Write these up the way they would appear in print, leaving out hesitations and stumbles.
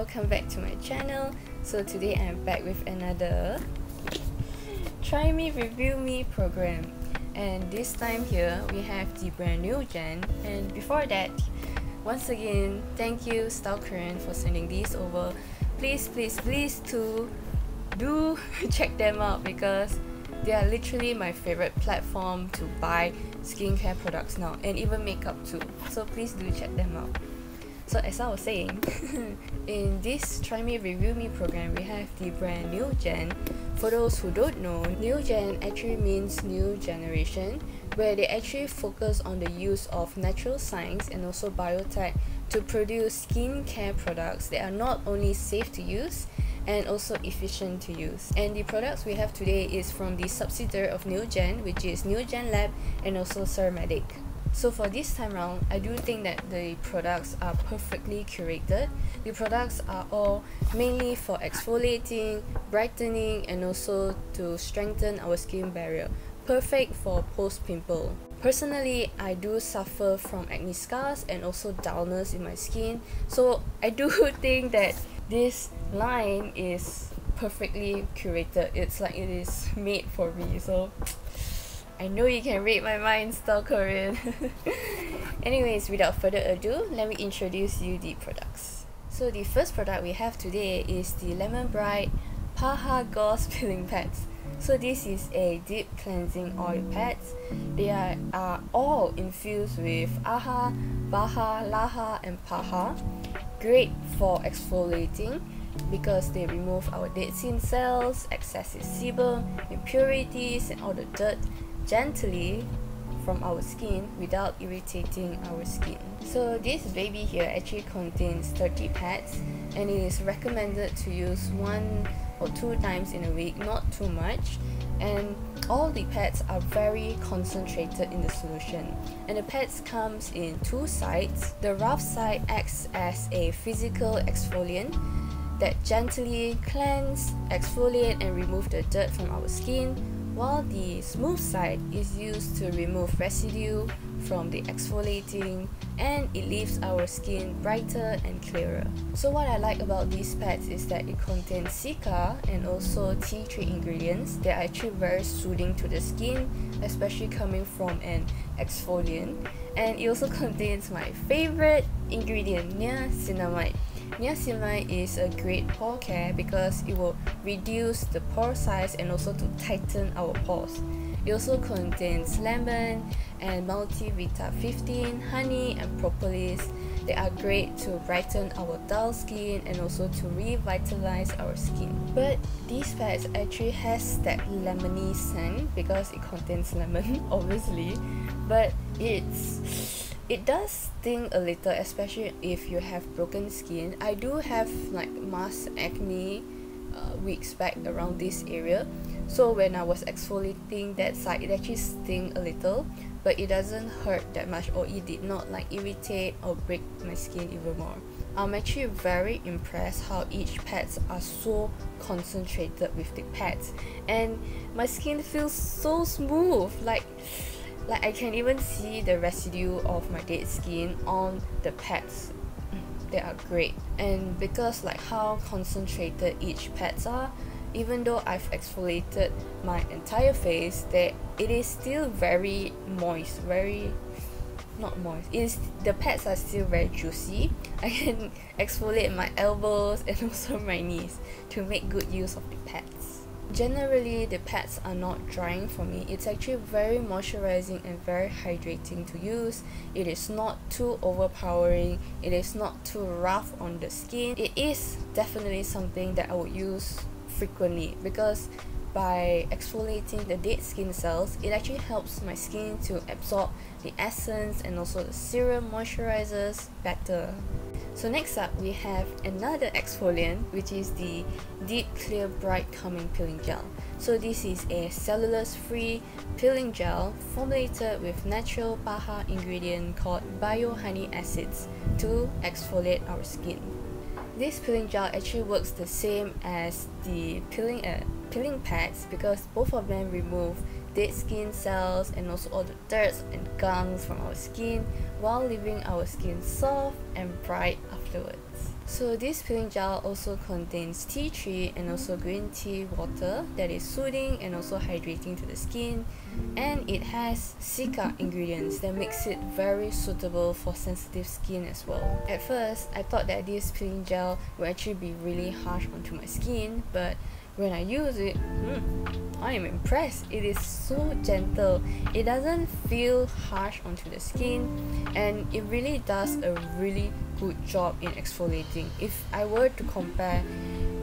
welcome back to my channel. So today I'm back with another Try Me Review Me program, and this time here we have the brand Neogen. And before that, once again, thank you Style Korean for sending these over. Please to do check them out because they are literally my favorite platform to buy skincare products now, and even makeup too. So please do check them out. So as I was saying, in this Try Me Review Me program, we have the brand Neogen. For those who don't know, Neogen actually means new generation, where they actually focus on the use of natural science and also biotech to produce skincare products that are not only safe to use and also efficient to use. And the products we have today is from the subsidiary of Neogen, which is Neogen Lab and also Ceramide. So for this time round, I do think that the products are perfectly curated. The products are all mainly for exfoliating, brightening, and also to strengthen our skin barrier. Perfect for post-pimple. Personally, I do suffer from acne scars and also dullness in my skin. So I do think that this line is perfectly curated. It's like it is made for me. So I know you can read my mind, Style Korean. Anyways, without further ado, let me introduce you the products. So the first product we have today is the Lemon Bright Paha Gauze Peeling Pads. So this is a deep cleansing oil pads. They are all infused with AHA, BAHA, LAHA and PAHA. Great for exfoliating because they remove our dead skin cells, excessive sebum, impurities and all the dirt gently from our skin without irritating our skin. So this baby here actually contains 30 pads, and it is recommended to use 1 or 2 times in a week, not too much. And all the pads are very concentrated in the solution, and the pads comes in 2 sides. The rough side acts as a physical exfoliant that gently cleanse, exfoliate and remove the dirt from our skin, while the smooth side is used to remove residue from the exfoliating, and it leaves our skin brighter and clearer. So what I like about these pads is that it contains cica and also tea tree ingredients. They are actually very soothing to the skin, especially coming from an exfoliant. And it also contains my favorite ingredient, niacinamide. Niacinamide is a great pore care because it will reduce the pore size and also to tighten our pores. It also contains lemon and Vita 15, honey and propolis. They are great to brighten our dull skin and also to revitalize our skin. But these pads actually has that lemony scent because it contains lemon, obviously. But it does sting a little, especially if you have broken skin. I do have like mass acne weeks back around this area, so when I was exfoliating that side, it actually sting a little, but it doesn't hurt that much, or it did not like irritate or break my skin even more. I'm actually very impressed how each pads are so concentrated with the pads, and my skin feels so smooth, like I can even see the residue of my dead skin on the pads. They are great. And because like how concentrated each pads are, even though I've exfoliated my entire face, it is still very moist, the pads are still very juicy. I can exfoliate my elbows and also my knees to make good use of the pads. Generally, the pads are not drying for me. It's actually very moisturizing and very hydrating to use. It is not too overpowering. It is not too rough on the skin. It is definitely something that I would use frequently because by exfoliating the dead skin cells, it actually helps my skin to absorb the essence and also the serum moisturizers better. So next up, we have another exfoliant, which is the Deep Clear Bright Calming Peeling Gel. So this is a cellulose-free peeling gel formulated with natural PAHA ingredient called biohoney acids to exfoliate our skin. This peeling gel actually works the same as the peeling pads because both of them remove dead skin cells and also all the dirt and gunks from our skin while leaving our skin soft and bright afterwards. So this peeling gel also contains tea tree and also green tea water that is soothing and also hydrating to the skin, and it has cica ingredients that makes it very suitable for sensitive skin as well. At first, I thought that this peeling gel would actually be really harsh onto my skin, but when I use it, I am impressed. It is so gentle. It doesn't feel harsh onto the skin, and it really does a really good job in exfoliating. If I were to compare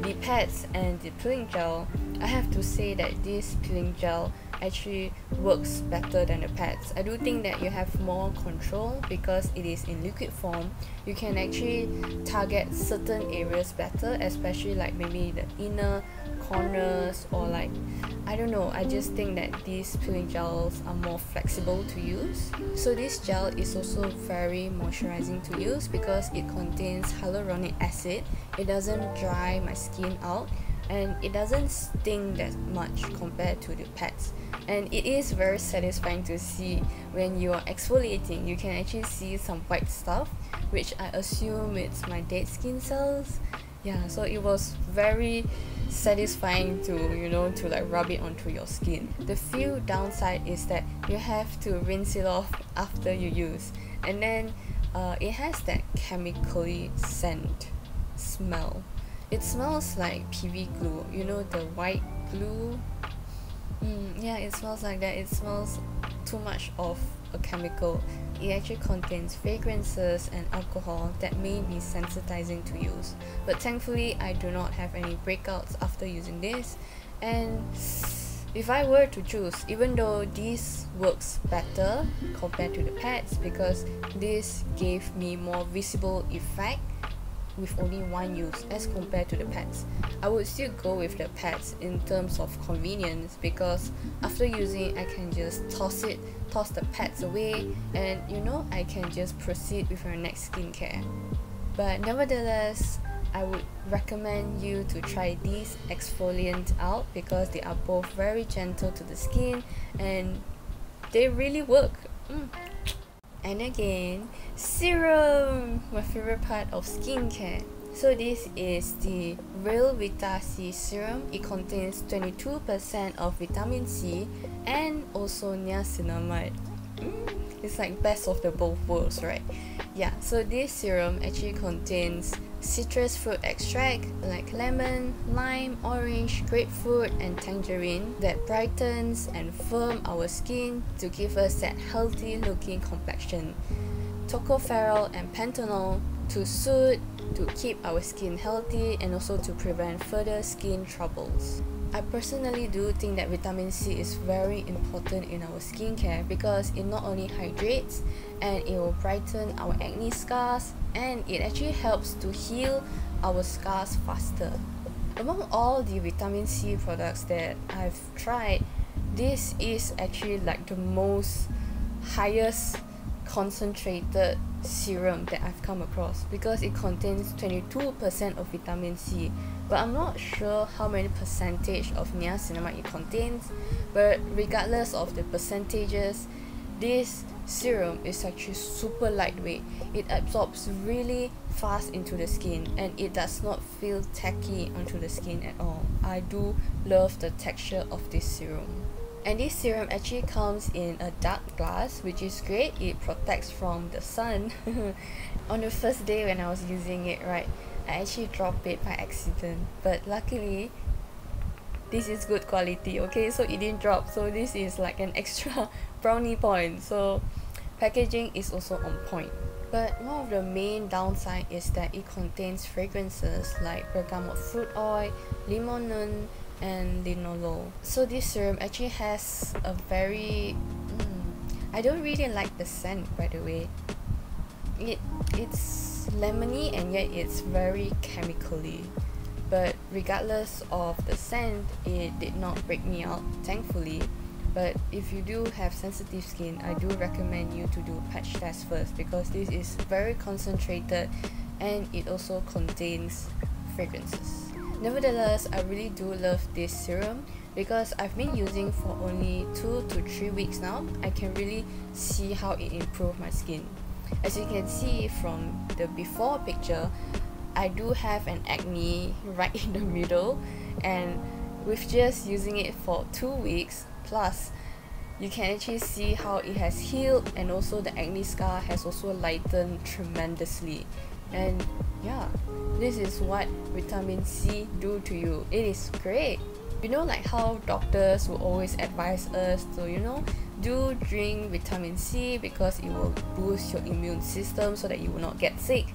the pads and the peeling gel, I have to say that this peeling gel actually works better than the pads. I do think that you have more control because it is in liquid form. You can actually target certain areas better, especially like maybe the inner corners, or like, I don't know, I just think that these peeling gels are more flexible to use. So this gel is also very moisturizing to use because it contains hyaluronic acid. It doesn't dry my skin out, and it doesn't sting that much compared to the pads. And it is very satisfying to see when you are exfoliating. You can actually see some white stuff, which I assume it's my dead skin cells. Yeah, so it was very satisfying to, you know, to like rub it onto your skin. The few downside is that you have to rinse it off after you use, and then it has that chemically scent smell. It smells like PV glue, you know, the white glue. Yeah, it smells like that. It smells too much of a chemical. It actually contains fragrances and alcohol that may be sensitizing to use, but thankfully I do not have any breakouts after using this. And if I were to choose, even though this works better compared to the pads because this gave me more visible effect with only one use as compared to the pads, I would still go with the pads in terms of convenience, because after using it, I can just toss the pads away, and you know, I can just proceed with my next skincare. But nevertheless, I would recommend you to try these exfoliants out because they are both very gentle to the skin and they really work. And again, serum, my favorite part of skincare. So this is the Real Vita C serum. It contains 22% of vitamin C and also niacinamide. It's like best of the both worlds, right? Yeah, so this serum actually contains citrus fruit extract like lemon, lime, orange, grapefruit and tangerine that brightens and firm our skin to give us that healthy looking complexion. Tocopherol and panthenol to soothe, to keep our skin healthy and also to prevent further skin troubles. I personally do think that vitamin C is very important in our skincare because it not only hydrates and it will brighten our acne scars, and it actually helps to heal our scars faster. Among all the vitamin C products that I've tried, this is actually like the most highest concentrated serum that I've come across because it contains 22% of vitamin C, but I'm not sure how many percentage of niacinamide it contains. But regardless of the percentages, this serum is actually super lightweight. It absorbs really fast into the skin and it does not feel tacky onto the skin at all. I do love the texture of this serum. And this serum actually comes in a dark glass, which is great. It protects from the sun. On the first day when I was using it, right, I actually dropped it by accident, but luckily this is good quality, okay, so it didn't drop, so this is like an extra brownie point. So packaging is also on point. But one of the main downside is that it contains fragrances like bergamot fruit oil, limonene and linalool. So this serum actually has a very I don't really like the scent, by the way. It's lemony and yet it's very chemically, but regardless of the scent, it did not break me out, thankfully. But if you do have sensitive skin, I do recommend you to do patch test first because this is very concentrated and it also contains fragrances. Nevertheless, I really do love this serum because I've been using for only 2 to 3 weeks now. I can really see how it improved my skin. As you can see from the before picture, I do have an acne right in the middle, and with just using it for 2 weeks plus, you can actually see how it has healed, and also the acne scar has also lightened tremendously. And yeah, this is what vitamin C do to you. It is great. You know, like how doctors will always advise us to, do drink vitamin C because it will boost your immune system so that you will not get sick.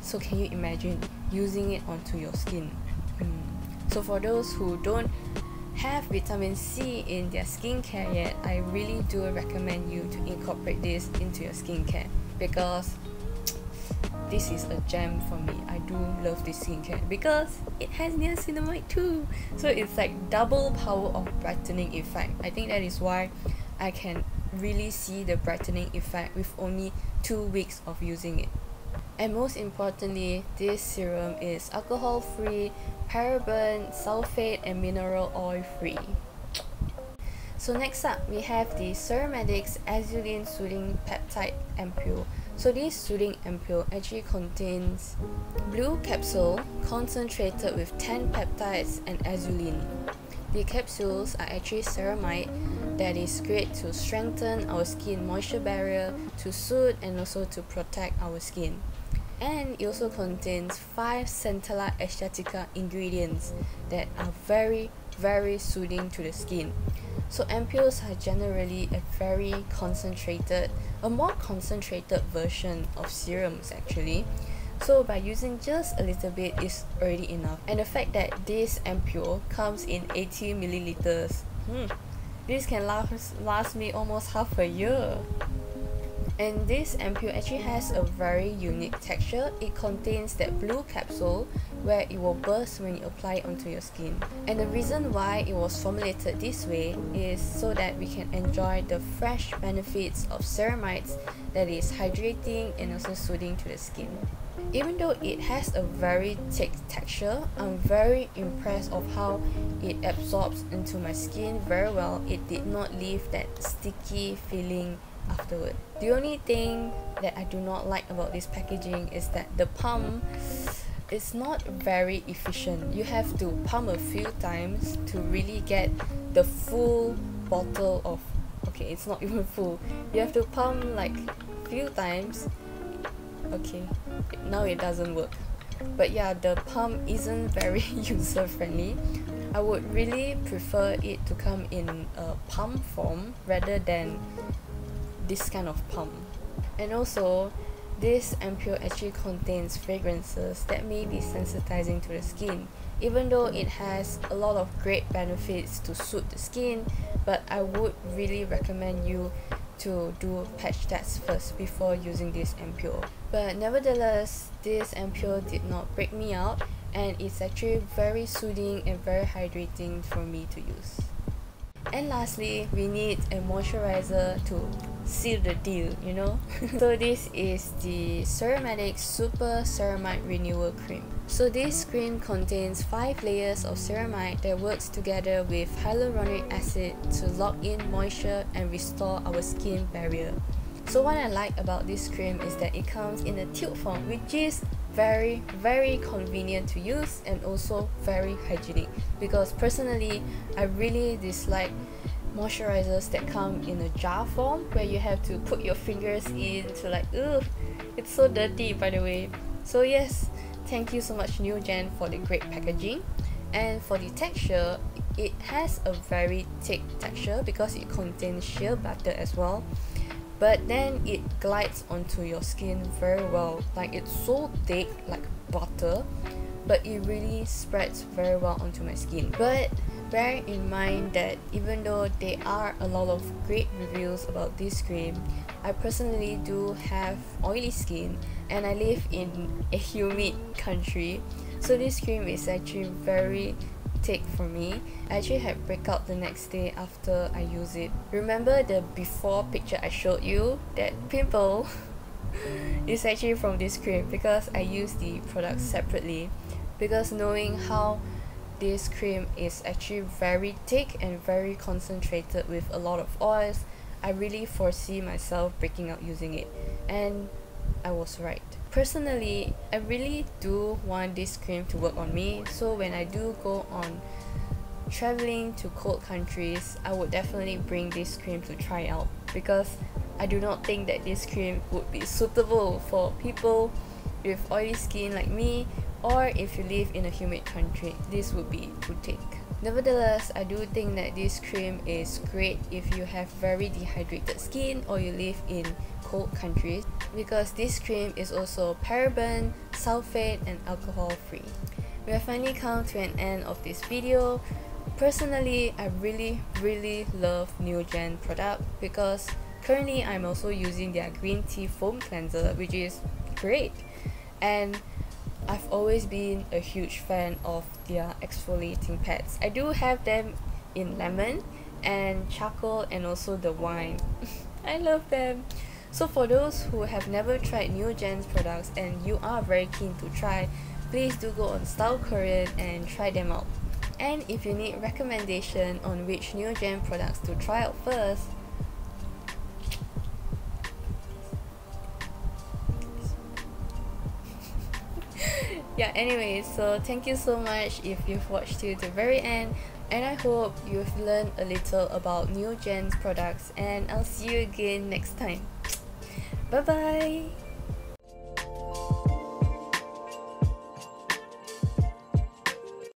So can you imagine using it onto your skin? So for those who don't have vitamin C in their skincare yet, I really do recommend you to incorporate this into your skincare, because this is a gem for me. I do love this skincare because it has niacinamide too, so it's like double power of brightening effect. I think that is why I can really see the brightening effect with only 2 weeks of using it. And most importantly, this serum is alcohol free, paraben, sulfate and mineral oil free. So next up, we have the Ceramide Azulene Soothing Peptide Ampoule. So this soothing ampoule actually contains blue capsule concentrated with 10 peptides and azulene. The capsules are actually ceramide that is great to strengthen our skin moisture barrier, to soothe and also to protect our skin. And it also contains 5 Centella aesthetica ingredients that are very soothing to the skin. So ampoules are generally a more concentrated version of serums actually. So by using just a little bit is already enough. And the fact that this ampoule comes in 80 milliliters, this can last me almost half a year. And this ampoule actually has a very unique texture. It contains that blue capsule where it will burst when you apply it onto your skin. And the reason why it was formulated this way is so that we can enjoy the fresh benefits of ceramides that is hydrating and also soothing to the skin. Even though it has a very thick texture, I'm very impressed of how it absorbs into my skin very well. It did not leave that sticky feeling afterward. The only thing that I do not like about this packaging is that the pump is not very efficient. You have to pump a few times to really get the full bottle of, okay, it's not even full. You have to pump like few times. Okay, now it doesn't work. But yeah, the pump isn't very user friendly. I would really prefer it to come in a pump form rather than this kind of pump. And also, this ampoule actually contains fragrances that may be sensitizing to the skin, even though it has a lot of great benefits to soothe the skin. But I would really recommend you to do patch tests first before using this ampoule. But nevertheless, this ampoule did not break me out, and it's actually very soothing and very hydrating for me to use. And lastly, we need a moisturizer to seal the deal, So this is the Ceramide Super Ceramide Renewal Cream. So this cream contains 5 layers of ceramide that works together with hyaluronic acid to lock in moisture and restore our skin barrier. So what I like about this cream is that it comes in a tube form, which is very convenient to use and also very hygienic, because personally I really dislike moisturizers that come in a jar form where you have to put your fingers in to like, ugh, it's so dirty by the way. So yes, thank you so much Neogen for the great packaging. And for the texture, it has a very thick texture because it contains shea butter as well, but then it glides onto your skin very well. Like, it's so thick like butter, but it really spreads very well onto my skin. But bear in mind that even though there are a lot of great reviews about this cream, I personally do have oily skin and I live in a humid country, so this cream is actually very thick for me. I actually had breakout the next day after I use it. Remember the before picture I showed you? That pimple is actually from this cream, because I use the products separately. Because knowing how this cream is actually very thick and very concentrated with a lot of oils, I really foresee myself breaking out using it, and I was right. personally, I really do want this cream to work on me, so when I do go on traveling to cold countries, I would definitely bring this cream to try out, because I do not think that this cream would be suitable for people with oily skin like me, or if you live in a humid country, this would be too thick. Nevertheless, I do think that this cream is great if you have very dehydrated skin or you live in cold countries, because this cream is also paraben, sulfate and alcohol free. We have finally come to an end of this video. Personally, I really love Neogen product, because currently I'm also using their green tea foam cleanser, which is great, and I've always been a huge fan of their exfoliating pads. I do have them in lemon and charcoal and also the wine. I love them. So for those who have never tried Neogen's products and you are very keen to try, please do go on Style Korean and try them out. And if you need recommendation on which Neogen products to try out first, yeah, anyway, so thank you so much if you've watched till the very end, and I hope you've learned a little about Neogen's products, and I'll see you again next time. Bye bye.